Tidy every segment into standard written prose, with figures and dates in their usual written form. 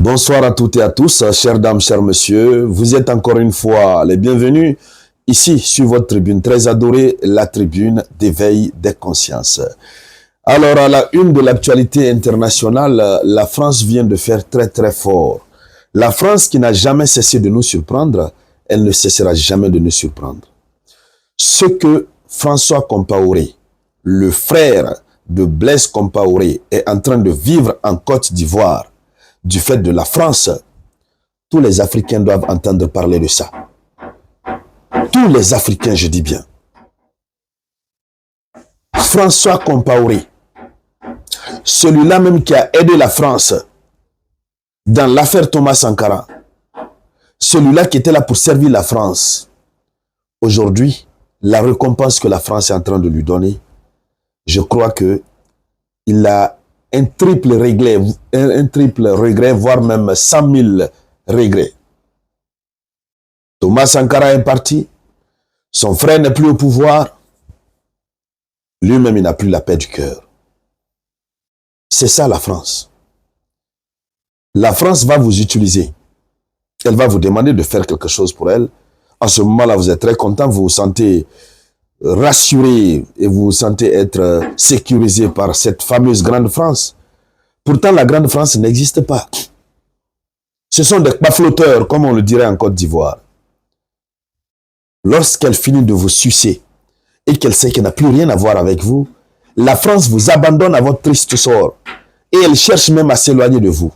Bonsoir à toutes et à tous, chères dames, chers messieurs. Vous êtes encore une fois les bienvenus ici sur votre tribune très adorée, la tribune d'éveil des consciences. Alors, à la une de l'actualité internationale, la France vient de faire très fort. La France qui n'a jamais cessé de nous surprendre, elle ne cessera jamais de nous surprendre. Ce que François Compaoré, le frère de Blaise Compaoré, est en train de vivre en Côte d'Ivoire, du fait de la France, tous les Africains doivent entendre parler de ça. Tous les Africains, je dis bien. François Compaoré, celui-là même qui a aidé la France dans l'affaire Thomas Sankara, celui-là qui était là pour servir la France, aujourd'hui, la récompense que la France est en train de lui donner, je crois que il a un triple regret, voire même 100 000 regrets. Thomas Sankara est parti, son frère n'est plus au pouvoir, lui-même il n'a plus la paix du cœur. C'est ça la France. La France va vous utiliser. Elle va vous demander de faire quelque chose pour elle. En ce moment-là, vous êtes très content, vous vous sentez rassuré et vous vous sentez être sécurisé par cette fameuse Grande France. Pourtant, la Grande France n'existe pas. Ce sont des baflotteurs, comme on le dirait en Côte d'Ivoire. Lorsqu'elle finit de vous sucer et qu'elle sait qu'elle n'a plus rien à voir avec vous, la France vous abandonne à votre triste sort et elle cherche même à s'éloigner de vous.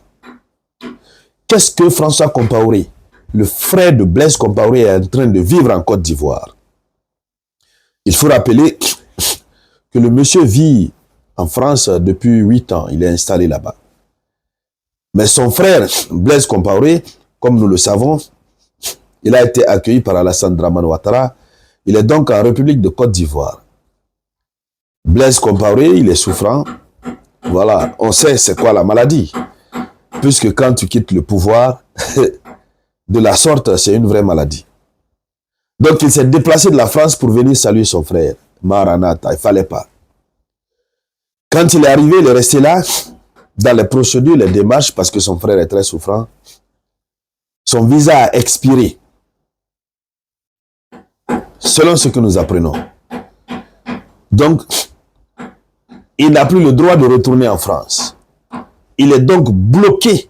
Qu'est-ce que François Compaoré, le frère de Blaise Compaoré, est en train de vivre en Côte d'Ivoire? Il faut rappeler que le monsieur vit en France depuis 8 ans. Il est installé là-bas. Mais son frère, Blaise Compaoré, comme nous le savons, il a été accueilli par Alassane Dramane Ouattara. Il est donc en République de Côte d'Ivoire. Blaise Compaoré, il est souffrant. Voilà, on sait c'est quoi la maladie. Puisque quand tu quittes le pouvoir, de la sorte, c'est une vraie maladie. Donc il s'est déplacé de la France pour venir saluer son frère. Maranatha, il ne fallait pas. Quand il est arrivé, il est resté là, dans les procédures, les démarches, parce que son frère est très souffrant. Son visa a expiré. Selon ce que nous apprenons. Donc, il n'a plus le droit de retourner en France. Il est donc bloqué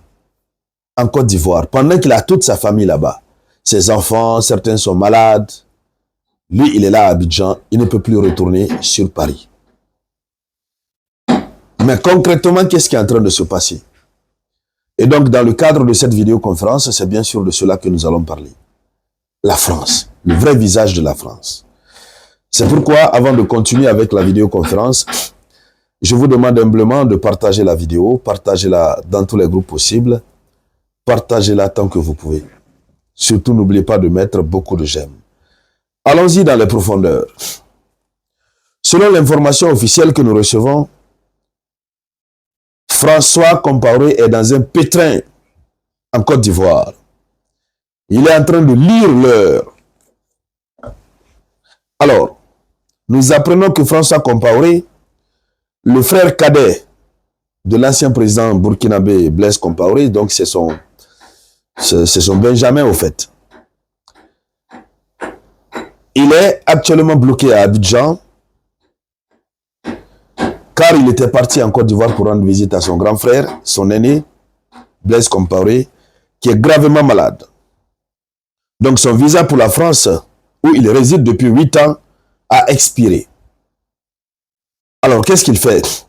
en Côte d'Ivoire, pendant qu'il a toute sa famille là-bas. Ses enfants, certains sont malades. Lui, il est là à Abidjan, il ne peut plus retourner sur Paris. Mais concrètement, qu'est-ce qui est en train de se passer? Et donc, dans le cadre de cette vidéoconférence, c'est bien sûr de cela que nous allons parler. La France, le vrai visage de la France. C'est pourquoi, avant de continuer avec la vidéoconférence, je vous demande humblement de partager la vidéo, partagez-la dans tous les groupes possibles, partagez-la tant que vous pouvez. Surtout, n'oubliez pas de mettre beaucoup de j'aime. Allons-y dans les profondeurs. Selon l'information officielle que nous recevons, François Compaoré est dans un pétrin en Côte d'Ivoire. Il est en train de lire l'heure. Alors, nous apprenons que François Compaoré, le frère cadet de l'ancien président burkinabé Blaise Compaoré, donc c'est son Benjamin au fait. Il est actuellement bloqué à Abidjan car il était parti en Côte d'Ivoire pour rendre visite à son grand frère, son aîné, Blaise Compaoré, qui est gravement malade. Donc son visa pour la France, où il réside depuis 8 ans, a expiré. Alors qu'est-ce qu'il fait?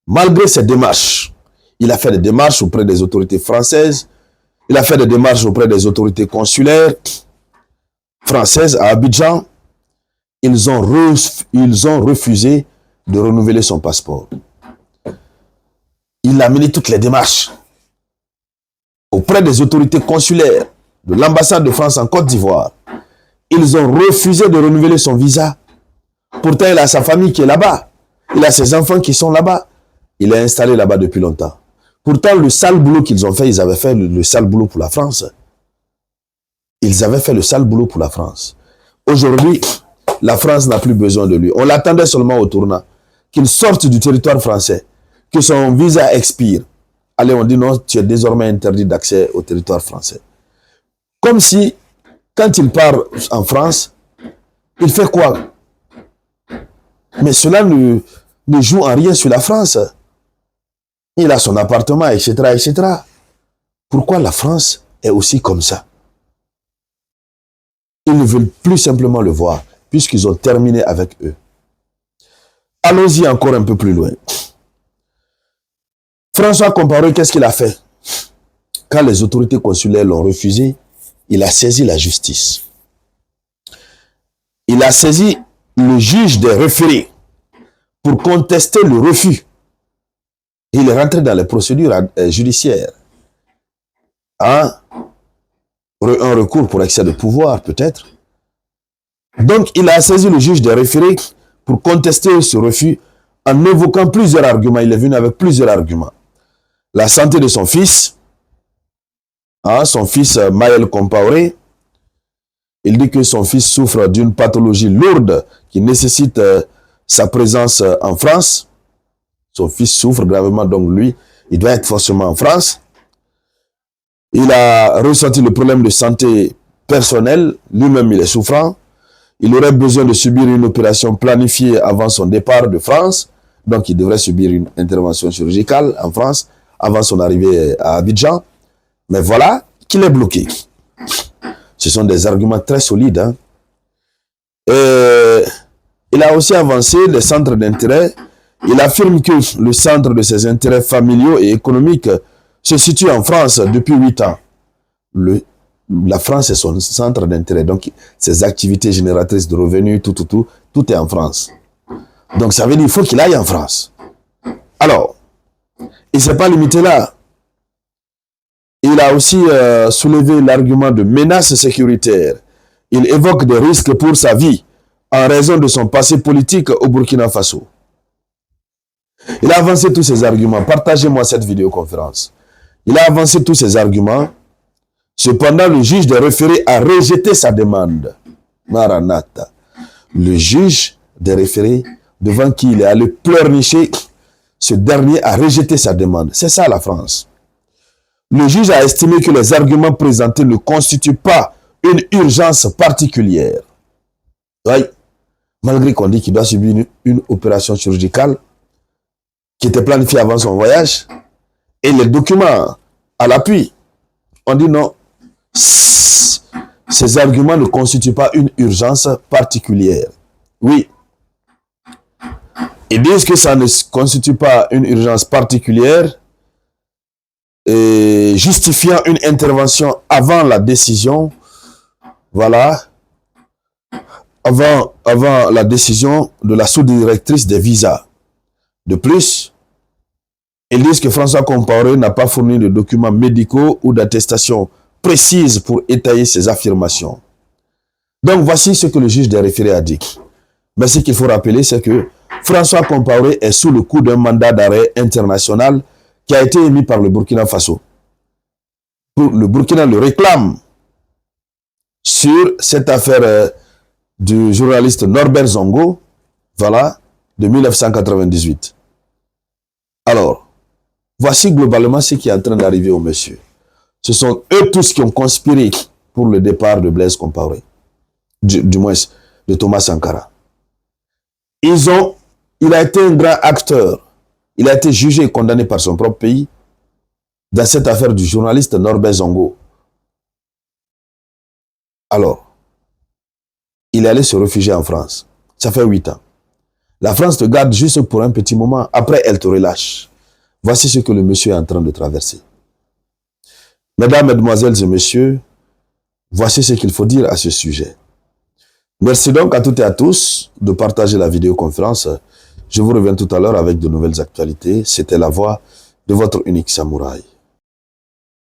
Malgré ses démarches, il a fait des démarches auprès des autorités françaises, il a fait des démarches auprès des autorités consulaires françaises à Abidjan. Ils ont refusé de renouveler son passeport. Il a mené toutes les démarches auprès des autorités consulaires de l'ambassade de France en Côte d'Ivoire. Ils ont refusé de renouveler son visa. Pourtant, il a sa famille qui est là-bas. Il a ses enfants qui sont là-bas. Il est installé là-bas depuis longtemps. Pourtant, le sale boulot qu'ils ont fait, ils avaient fait le sale boulot pour la France. Ils avaient fait le sale boulot pour la France. Aujourd'hui, la France n'a plus besoin de lui. On l'attendait seulement au tournant. Qu'il sorte du territoire français. Que son visa expire. allez, on dit non, tu es désormais interdit d'accès au territoire français. Comme si, quand il part en France, il fait quoi? Mais cela ne joue en rien sur la France. Il a son appartement, etc., etc. Pourquoi la France est aussi comme ça? Ils ne veulent plus simplement le voir, puisqu'ils ont terminé avec eux. Allons-y encore un peu plus loin. François Compaoré, qu'est-ce qu'il a fait? Quand les autorités consulaires l'ont refusé, il a saisi la justice. Il a saisi le juge des référés pour contester le refus. Il est rentré dans les procédures judiciaires. Un recours pour excès de pouvoir, peut-être. Donc, il a saisi le juge des référés pour contester ce refus en évoquant plusieurs arguments. Il est venu avec plusieurs arguments. La santé de son fils, Maël Compaoré. Il dit que son fils souffre d'une pathologie lourde qui nécessite sa présence en France. Son fils souffre gravement, donc lui, il doit être forcément en France. Il a ressenti le problème de santé personnelle. Lui-même, il est souffrant. Il aurait besoin de subir une opération planifiée avant son départ de France. Donc, il devrait subir une intervention chirurgicale en France avant son arrivée à Abidjan. Mais voilà qu'il est bloqué. Ce sont des arguments très solides. Hein. Il a aussi avancé les centres d'intérêt. Il affirme que le centre de ses intérêts familiaux et économiques se situe en France depuis 8 ans. La France est son centre d'intérêt. Donc, ses activités génératrices de revenus, tout est en France. Donc, ça veut dire qu'il faut qu'il aille en France. Alors, il ne s'est pas limité là. Il a aussi soulevé l'argument de menace sécuritaire. Il évoque des risques pour sa vie en raison de son passé politique au Burkina Faso. Il a avancé tous ses arguments. Partagez-moi cette vidéoconférence. Il a avancé tous ses arguments. Cependant, le juge des référés a rejeté sa demande. Maranatha. Le juge des référés, devant qui il est allé pleurnicher, ce dernier a rejeté sa demande. C'est ça la France. Le juge a estimé que les arguments présentés ne constituent pas une urgence particulière. Oui. Malgré qu'on dit qu'il doit subir une opération chirurgicale qui était planifiée avant son voyage, et les documents à l'appui, on dit non, ces arguments ne constituent pas une urgence particulière. Oui. Ils disent que ça ne constitue pas une urgence particulière, justifiant une intervention avant la décision, voilà, avant la décision de la sous-directrice des visas. De plus, ils disent que François Compaoré n'a pas fourni de documents médicaux ou d'attestations précises pour étayer ses affirmations. Donc voici ce que le juge des référés a dit. Mais ce qu'il faut rappeler, c'est que François Compaoré est sous le coup d'un mandat d'arrêt international qui a été émis par le Burkina Faso. Le Burkina le réclame sur cette affaire du journaliste Norbert Zongo, voilà, de 1998. Alors, voici globalement ce qui est en train d'arriver au monsieur. Ce sont eux tous qui ont conspiré pour le départ de Blaise Compaoré, du moins de Thomas Sankara. Il a été un grand acteur. Il a été jugé et condamné par son propre pays dans cette affaire du journaliste Norbert Zongo. Alors, il est allé se réfugier en France. Ça fait 8 ans. La France te garde juste pour un petit moment. Après, elle te relâche. Voici ce que le monsieur est en train de traverser. Mesdames, mesdemoiselles et messieurs, voici ce qu'il faut dire à ce sujet. Merci donc à toutes et à tous de partager la vidéoconférence. Je vous reviens tout à l'heure avec de nouvelles actualités. C'était la voix de votre unique samouraï.